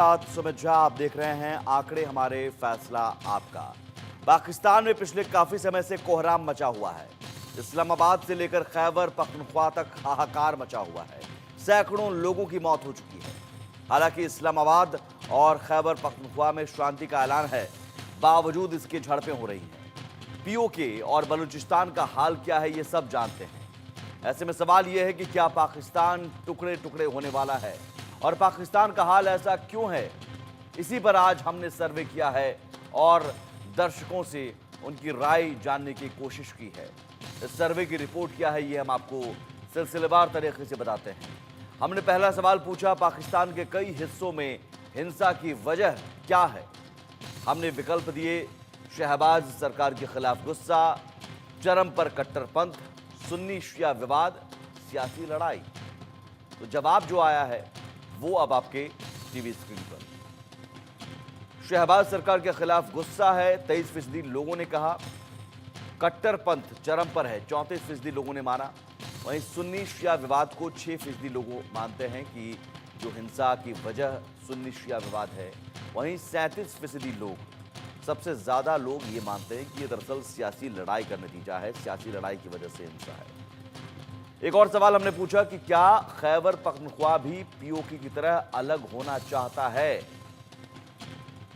सुमित झा, आप देख रहे हैं आंकड़े हमारे, फैसला आपका। पाकिस्तान में पिछले काफी समय से कोहराम मचा हुआ है। इस्लामाबाद से लेकर खैबर पख्तूनख्वा तक हाहाकार मचा हुआ है। सैकड़ों लोगों की मौत हो चुकी है। हालांकि इस्लामाबाद और खैबर पख्तूनख्वा में शांति का ऐलान है, बावजूद इसके झड़पें हो रही हैं। पीओके और बलूचिस्तान का हाल क्या है, ये सब जानते हैं। ऐसे में सवाल यह है कि क्या पाकिस्तान टुकड़े टुकड़े होने वाला है, और पाकिस्तान का हाल ऐसा क्यों है? इसी पर आज हमने सर्वे किया है और दर्शकों से उनकी राय जानने की कोशिश की है। इस सर्वे की रिपोर्ट क्या है, ये हम आपको सिलसिलेवार तरीके से बताते हैं। हमने पहला सवाल पूछा, पाकिस्तान के कई हिस्सों में हिंसा की वजह क्या है? हमने विकल्प दिए, शहबाज सरकार के खिलाफ गुस्सा, चरम पर कट्टरपंथ, सुन्नी शिया विवाद, सियासी लड़ाई। तो जवाब जो आया है वो अब आपके टीवी स्क्रीन पर। शहबाज सरकार के खिलाफ गुस्सा है, 23% लोगों ने कहा। कट्टरपंथ चरम पर है, 34% लोगों ने माना। वहीं सुन्नी शिया विवाद को 6% लोग मानते हैं कि जो हिंसा की वजह सुन्नी शिया विवाद है। वहीं 37% लोग, सबसे ज्यादा लोग ये मानते हैं कि ये दरअसल सियासी लड़ाई का नतीजा है, सियासी लड़ाई की वजह से हिंसा है। एक और सवाल हमने पूछा कि क्या खैबर पख्तूनख्वा भी पीओके की तरह अलग होना चाहता है?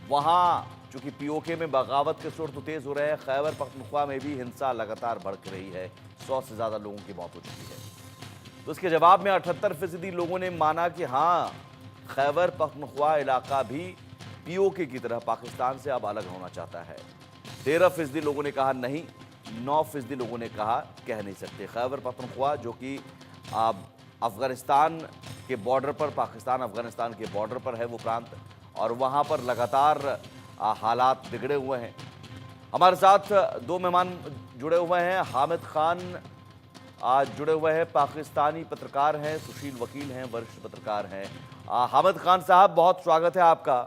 वहां चूंकि पीओके में बगावत के सुर तो तेज हो रहे हैं, खैबर पख्तूनख्वा में भी हिंसा लगातार बढ़ रही है। 100 से ज्यादा लोगों की मौत हो चुकी है। तो इसके जवाब में 78% लोगों ने माना कि हाँ, खैबर पख्तूनख्वा इलाका भी पीओके की तरह पाकिस्तान से अब अलग होना चाहता है। 13% लोगों ने कहा नहीं, 9% लोगों ने कहा कह नहीं सकते। खैबर पख्तूनख्वा जो कि अफगानिस्तान के बॉर्डर पर, पाकिस्तान अफगानिस्तान के बॉर्डर पर है वो प्रांत, और वहाँ पर लगातार हालात बिगड़े हुए हैं। हमारे साथ दो मेहमान जुड़े हुए हैं। हामिद खान आज जुड़े हुए हैं, पाकिस्तानी पत्रकार हैं, सुशील वकील हैं, वरिष्ठ पत्रकार हैं। हामिद खान साहब, बहुत स्वागत है आपका।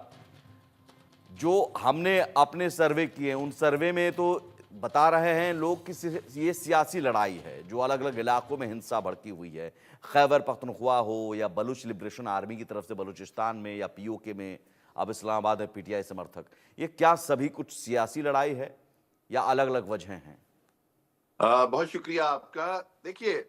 जो हमने अपने सर्वे किए, उन सर्वे में तो बता रहे हैं लोग कि ये सियासी लड़ाई है, जो अलग अलग इलाकों में हिंसा भड़की हुई है। खैबर पख्तूनख्वा हो या बलूच लिबरेशन आर्मी की तरफ से बलूचिस्तान में, या पीओके में, अब इस्लामाबाद में पीटीआई समर्थक, ये क्या सभी कुछ सियासी लड़ाई है या अलग अलग वजहें हैं? बहुत शुक्रिया आपका। देखिए,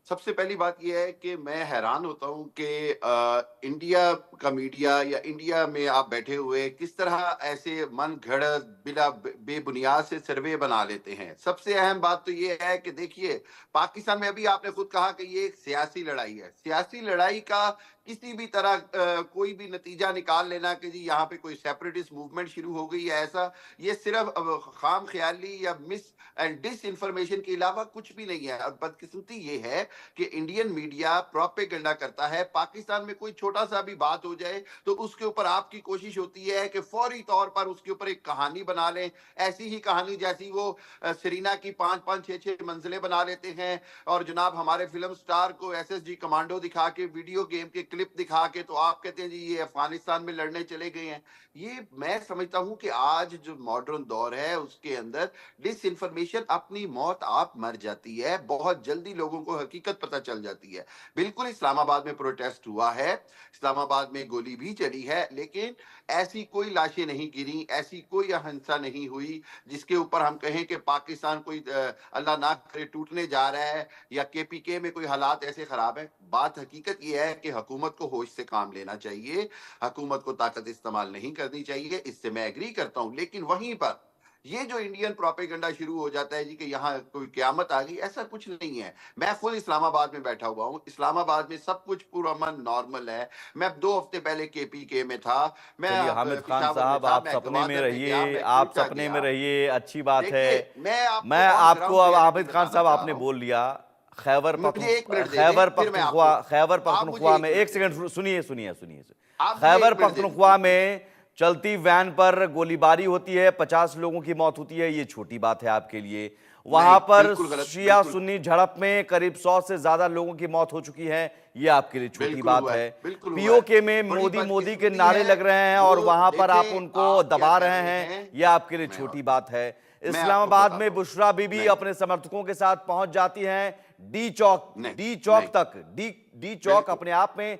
सबसे पहली बात यह है कि मैं हैरान होता हूं कि इंडिया का मीडिया या इंडिया में आप बैठे हुए किस तरह ऐसे मन घड़त बिना बेबुनियाद से सर्वे बना लेते हैं। सबसे अहम बात तो ये है कि देखिए, पाकिस्तान में अभी आपने खुद कहा कि ये एक सियासी लड़ाई है। सियासी लड़ाई का किसी भी तरह कोई भी नतीजा निकाल लेना कि जी यहाँ पे कोई सेपरेटिस्ट मूवमेंट शुरू हो गई है, ऐसा, ये सिर्फ खाम ख्याली या मिस एंड डिस इंफॉर्मेशन के अलावा कुछ भी नहीं है। और बदकिस्मती ये है कि इंडियन मीडिया प्रोपेगेंडा करता है। पाकिस्तान में कोई छोटा सा भी बात हो जाए तो उसके ऊपर आपकी कोशिश होती है कि फौरी तौर पर उसके ऊपर एक कहानी बना लें, ऐसी ही कहानी जैसी वो सरीना की 5-5 6-6 मंजिलें बना लेते हैं, और जनाब हमारे फिल्म स्टार को एसएसजी कमांडो दिखा के, वीडियो गेम के क्लिप दिखा के, तो आप कहते हैं जी ये अफगानिस्तान में लड़ने चले गए हैं। ये मैं समझता हूं कि आज जो मॉडर्न दौर है उसके अंदर डिस इंफॉर्मेशन अपनी मौत आप मर जाती है। बहुत जल्दी लोगों को हकीकत पता चल जाती है। बिल्कुल इस्लामाबाद में प्रोटेस्ट हुआ है, इस्लामाबाद में गोली भी चली है, लेकिन ऐसी कोई लाशें नहीं गिरी, ऐसी कोई हिंसा नहीं हुई जिसके ऊपर हम कहें कि पाकिस्तान कोई अल्लाह ना करे टूटने जा रहा है या केपीके में कोई हालात ऐसे खराब है। बात हकीकत यह है कि हुकूमत को होश से काम लेना चाहिए, हुकूमत को ताकत इस्तेमाल नहीं करनी चाहिए, इससे मैं एग्री करता हूं। लेकिन वहीं पर ये जो इंडियन प्रोपेगेंडा शुरू हो जाता है जी कि यहाँ कोई क्यामत आ गई, ऐसा कुछ नहीं है। मैं खुद इस्लामाबाद में बैठा हुआ हूँ, इस्लामाबाद में सब कुछ पुरअमन नॉर्मल है। मैं 2 हफ्ते पहले केपीके में था, मैं चलिए हामिद खान पिशावर में साहब, था, आप मैं सपने में गवादर में गया, रहिए, मैं आप कोयटा सपने में गया। रहिए, अच्छी बात है। देखिए, मैं आपको मैं ऑन आपको ग्राउंड अब, रियलिटी हामिद खान बताना साहब चाह आपने रहा हूँ। बोल लिया, मुझे 1 मिनट दे दें, खैबर फिर मैं पख्तूनख्वा, आपको, खैबर आप मुझे पख्तूनख्वा 1 में, मिनट एक दें, सेकंड सुनिए सुनिए सुनिए। आप मुझे खैबर 1 मिनट दे पख्तूनख्वा दीजिए। में चलती वैन पर गोलीबारी होती है, 50 लोगों की मौत होती है, ये छोटी बात है आपके लिए। वहां नहीं, पर बिल्कुल गलत, शिया बिल्कुल सुन्नी झड़प में करीब 100 से ज्यादा लोगों की मौत हो चुकी है, ये आपके लिए छोटी बिल्कुल बात हुआ है, है। बिल्कुल हुआ है। पीओके में बड़ी मोदी मोदी के बदकिस्मती नारे है। लग रहे हैं और वो वहां पर आप देखें, उनको आप क्या दबा कर रहे रहे हैं, हैं, ये आपके लिए मैं छोटी बात है। मैं आपको इस्लामाबाद बताता में हूं। बुशरा बीबी नहीं, अपने समर्थकों के साथ पहुंच जाती हैं डी चौक, नहीं, डी चौक नहीं, तक, डी चौक बिल्कुल अपने आप में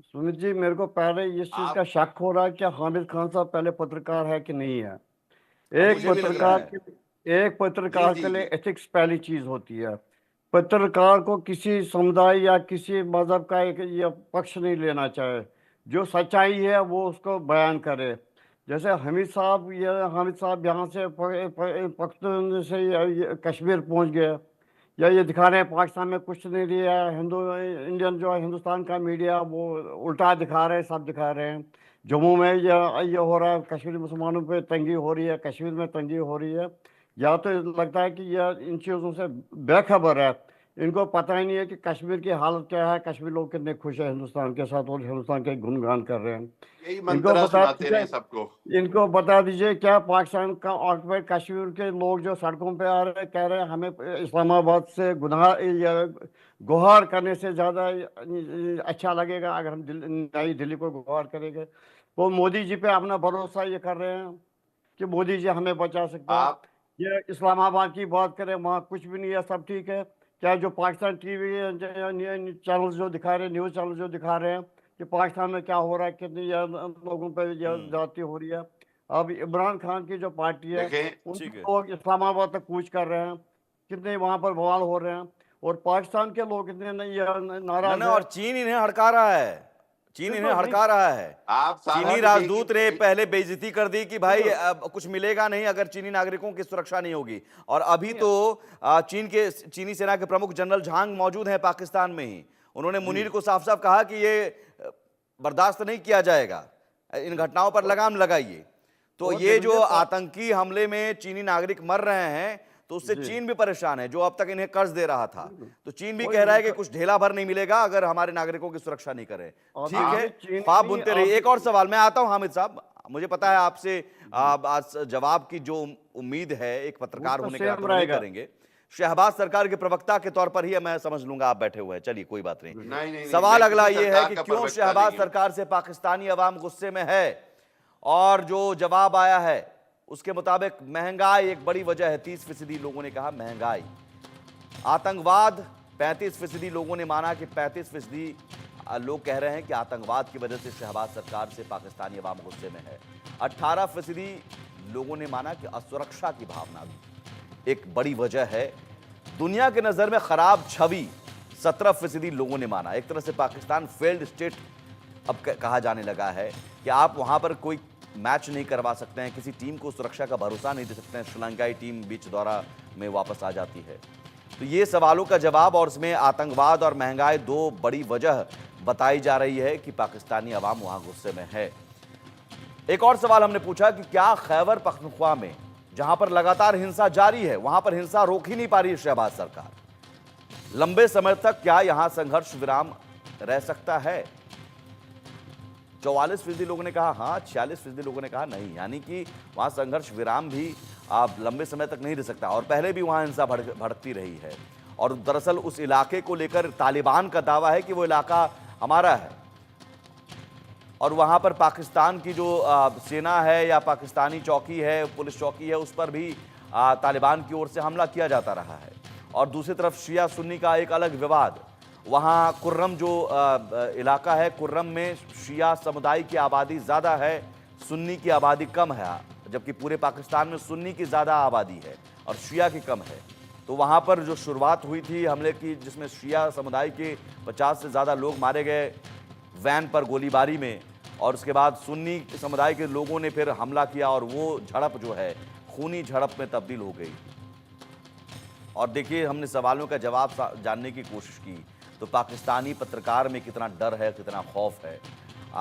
सुमित जी, मेरे को पहले इस चीज का आप शक हो रहा है कि हामिद खान साहब पहले पत्रकार है कि नहीं है। हाँ, एक मुझे भी लग रहा पत्रकार है। की एक पत्रकार जी के लिए जी एथिक्स पहली चीज होती है। पत्रकार को किसी समुदाय या किसी मजहब का एक ये पक्ष नहीं लेना चाहिए। जो सच्चाई है वो उसको बयान करे। जैसे हामिद साहब यहाँ से पख्तून से ये कश्मीर पहुँच गए, या ये दिखा रहे हैं पाकिस्तान में कुछ नहीं रहा है। इंडियन जो है, हिंदुस्तान का मीडिया वो उल्टा दिखा रहे हैं, सब दिखा रहे हैं। जम्मू में ये हो रहा है, कश्मीरी मुसलमानों पे तंगी हो रही है, कश्मीर में तंगी हो रही है। या तो लगता है कि ये इन चीज़ों से बेखबर है। इनको पता ही नहीं है कि कश्मीर की हालत क्या है, कश्मीर लोग कितने खुश हैं हिंदुस्तान के साथ और हिंदुस्तान के गुणगान कर रहे हैं। यही इनको मंत्रा बता सुनाते दीजिए रहे सबको। इनको बता दीजिए क्या पाकिस्तान का ऑक्युपाइड कश्मीर के लोग जो सड़कों पे आ रहे हैं, कह रहे हैं हमें इस्लामाबाद से या गुहार करने से ज़्यादा अच्छा लगेगा अगर हम नई दिल्ली को गुहार करेंगे। वो मोदी जी पे अपना भरोसा ये कर रहे हैं कि मोदी जी हमें बचा सकते हैं। आप ये इस्लामाबाद की बात करें, वहाँ कुछ भी नहीं है, सब ठीक है। क्या जो पाकिस्तान टीवी चैनल जो दिखा रहे हैं, न्यूज़ चैनल जो दिखा रहे हैं कि पाकिस्तान में क्या हो रहा है, कितनी लोगों पर ज्यादती हो रही है। अब इमरान खान की जो पार्टी है, देखें, ठीक है। उनको लोग इस्लामाबाद तक कूच कर रहे हैं, कितने वहाँ पर बवाल हो रहे हैं। और पाकिस्तान के लोग कितने ना नाराज ना, है। और चीन इन्हें हड़का रहा है, चीन इन्हें देखो नहीं, हड़का रहा है। आप चीनी साहब राजदूत ने देखिए, पहले बेइज्जती कर दी कि भाई देखो अब कुछ मिलेगा नहीं अगर चीनी नागरिकों की सुरक्षा नहीं होगी। और अभी नहीं, तो चीनी सेना के प्रमुख जनरल झांग मौजूद हैं पाकिस्तान में ही। उन्होंने जी। मुनीर को साफ साफ कहा कि ये बर्दाश्त नहीं किया जाएगा, इन घटनाओं पर लगाम लगाइए। तो और ये जो मुझे आतंकी हमले में चीनी नागरिक मर रहे हैं, तो उससे जी चीन भी परेशान है जो अब तक इन्हें कर्ज दे रहा था। बिल्कुल। तो चीन भी वही कह रहा है कि देखो, कुछ ढेला भर नहीं मिलेगा अगर हमारे नागरिकों की सुरक्षा नहीं करें। अभी ठीक है, ये चीन ख्वाब नहीं, बुनते रहिए। एक और अभी सवाल मैं आता हूं हामिद साहब, मुझे पता है आपसे आज जवाब की जो उम्मीद है एक वो पत्रकार तो होने के नाते सेम वो नहीं रहेगा। करेंगे। शहबाज सरकार के प्रवक्ता के तौर पर ही मैं समझ लूंगा आप बैठे हुए हैं, चलिए कोई बात नहीं। नहीं नहीं नहीं, सवाल मैं अगला किसी ये है सरकार कि का क्यों प्रवक्ता शहबाज नहीं हूं। सरकार से पाकिस्तानी अवाम गुस्से में है। और जो जवाब आया है उसके मुताबिक महंगाई एक बड़ी वजह है। 30% लोगों ने कहा महंगाई। आतंकवाद 35% लोगों ने माना कि 35% लोग कह रहे हैं कि आतंकवाद की वजह से शहबाज सरकार से पाकिस्तानी अवाम गुस्से में है। 18% लोगों ने माना कि असुरक्षा की भावना भी एक बड़ी वजह है। दुनिया के नजर में खराब छवि 17% लोगों ने माना। एक तरह से पाकिस्तान फेल्ड स्टेट अब कहा जाने लगा है कि आप वहां पर कोई मैच नहीं करवा सकते हैं, किसी टीम को सुरक्षा का भरोसा नहीं दे सकते हैं। श्रीलंकाई टीम बीच दौरा में वापस आ जाती है। तो ये सवालों का जवाब, और इसमें आतंकवाद और महंगाई दो बड़ी वजह बताई जा रही है कि पाकिस्तानी अवाम वहां गुस्से में है। एक और सवाल हमने पूछा कि क्या खैबर पख्तूनख्वा में जहां पर लगातार हिंसा जारी है, वहां पर हिंसा रोक ही नहीं पा रही है शहबाज सरकार, लंबे समय तक क्या यहां संघर्ष विराम रह सकता है? 44% लोगों ने कहा हाँ, 46% लोगों ने कहा नहीं। यानी कि वहां संघर्ष विराम भी आप लंबे समय तक नहीं रह सकता, और पहले भी वहां हिंसा भड़कती रही है। और दरअसल उस इलाके को लेकर तालिबान का दावा है कि वो इलाका हमारा है, और वहां पर पाकिस्तान की जो सेना है या पाकिस्तानी चौकी है, पुलिस चौकी है, उस पर भी तालिबान की ओर से हमला किया जाता रहा है। और दूसरी तरफ शिया सुन्नी का एक अलग विवाद। वहाँ कुर्रम जो इलाका है, कुर्रम में शिया समुदाय की आबादी ज़्यादा है, सुन्नी की आबादी कम है, जबकि पूरे पाकिस्तान में सुन्नी की ज़्यादा आबादी है और शिया की कम है। तो वहाँ पर जो शुरुआत हुई थी हमले की, जिसमें शिया समुदाय के 50 से ज़्यादा लोग मारे गए वैन पर गोलीबारी में, और उसके बाद सुन्नी समुदाय के लोगों ने फिर हमला किया और वो झड़प जो है खूनी झड़प में तब्दील हो गई। और देखिए, हमने सवालों का जवाब जानने की कोशिश की तो पाकिस्तानी पत्रकार में कितना डर है, कितना खौफ है।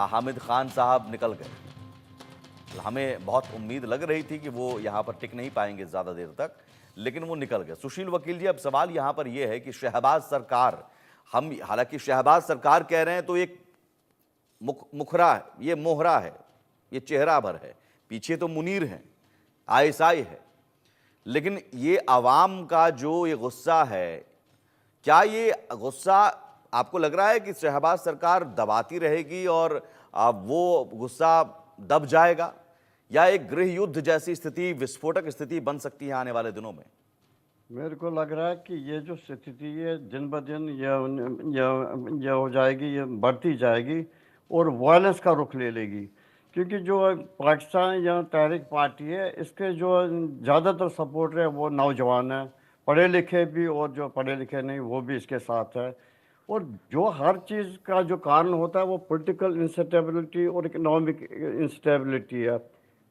हामिद खान साहब निकल गए। हमें बहुत उम्मीद लग रही थी कि वो यहाँ पर टिक नहीं पाएंगे ज़्यादा देर तक, लेकिन वो निकल गए। सुशील वकील जी, अब सवाल यहाँ पर यह है कि शहबाज सरकार, हम हालांकि शहबाज सरकार कह रहे हैं तो एक मुखरा है, ये मोहरा है, ये चेहरा भर है, पीछे तो मुनीर हैं, आईएसआई है, लेकिन ये अवाम का जो ये गुस्सा है, क्या ये गुस्सा आपको लग रहा है कि शहबाज सरकार दबाती रहेगी और वो गुस्सा दब जाएगा, या एक गृह युद्ध जैसी स्थिति, विस्फोटक स्थिति बन सकती है आने वाले दिनों में? मेरे को लग रहा है कि ये जो स्थिति है दिन ब दिन ये हो जाएगी, ये बढ़ती जाएगी और वायलेंस का रुख ले लेगी। क्योंकि जो पाकिस्तान या तहरीक पार्टी है, इसके जो ज़्यादातर सपोर्टर है वो नौजवान हैं, पढ़े लिखे भी, और जो पढ़े लिखे नहीं वो भी इसके साथ है। और जो हर चीज़ का जो कारण होता है वो पॉलिटिकल इंस्टेबिलिटी और इकोनॉमिक इंस्टेबिलिटी है।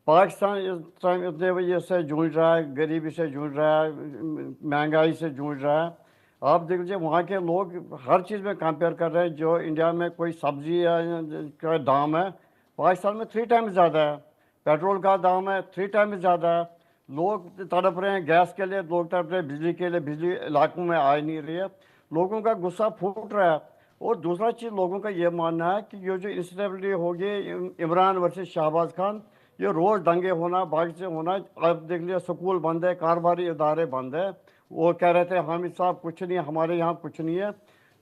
पाकिस्तान इस टाइम इतने वजह से जूझ रहा है, गरीबी से जूझ रहा है, महंगाई से जूझ रहा है। आप देख लीजिए वहाँ के लोग हर चीज़ में कंपेयर कर रहे हैं। जो इंडिया में कोई सब्जी या का दाम है, पाकिस्तान में 3 टाइम्स ज़्यादा है। पेट्रोल का दाम है 3 टाइम्स ज़्यादा है। लोग तड़प रहे हैं गैस के लिए, लोग तड़प रहे हैं बिजली के लिए, बिजली इलाकों में आ ही नहीं रही है। लोगों का गुस्सा फूट रहा है। और दूसरा चीज़ लोगों का ये मानना है कि ये जो इंस्टेबिलिटी होगी, इमरान वर्सेस शहबाज खान, ये रोज़ दंगे होना, बाकी से होना। आप देख लिया स्कूल बंद है, कारोबारी इदारे बंद है। वो कह रहे थे हामिद साहब कुछ नहीं, हमारे यहाँ कुछ नहीं है।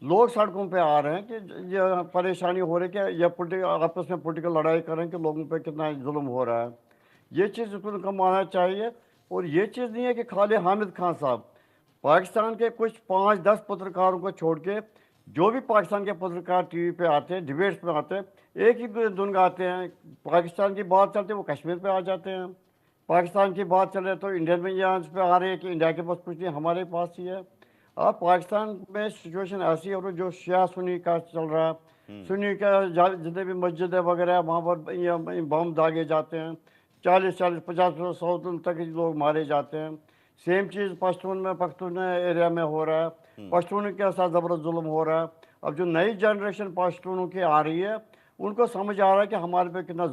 लोग सड़कों पे आ रहे हैं कि ये परेशानी हो रही है कि ये पॉलिटिकल आपस में पॉलिटिकल लड़ाई करें कि लोगों पे कितना जुल्म हो रहा है। ये चीज़ उनको मानना चाहिए। और ये चीज़ नहीं है कि खाली हामिद खान साहब, पाकिस्तान के कुछ 5-10 पत्रकारों को छोड़ के जो भी पाकिस्तान के पत्रकार टीवी पे आते हैं, डिबेट्स में आते हैं, एक ही धुन गाते हैं। पाकिस्तान की बात चलती है वो कश्मीर पे आ जाते हैं, पाकिस्तान की बात चले तो इंडियन में यहाँ पे आ रहे हैं कि इंडिया के पास कुछ नहीं, हमारे पास ही है। अब पाकिस्तान में सिचुएशन ऐसी है, और जो शिया सुन्नी का चल रहा है, सुन्नी का जितने भी मस्जिद वगैरह वहाँ पर ये बम दागे जाते हैं, 40-40, 50-100 तक लोग मारे जाते हैं। सेम चीज़ पश्तून एरिया में हो रहा है। पश्तून के साथ ज़बरदस्त जुल्म हो रहा है। अब जो नई जनरेशन पश्तूनों की आ रही है, उनको समझ आ रहा है कि हमारे पे कितना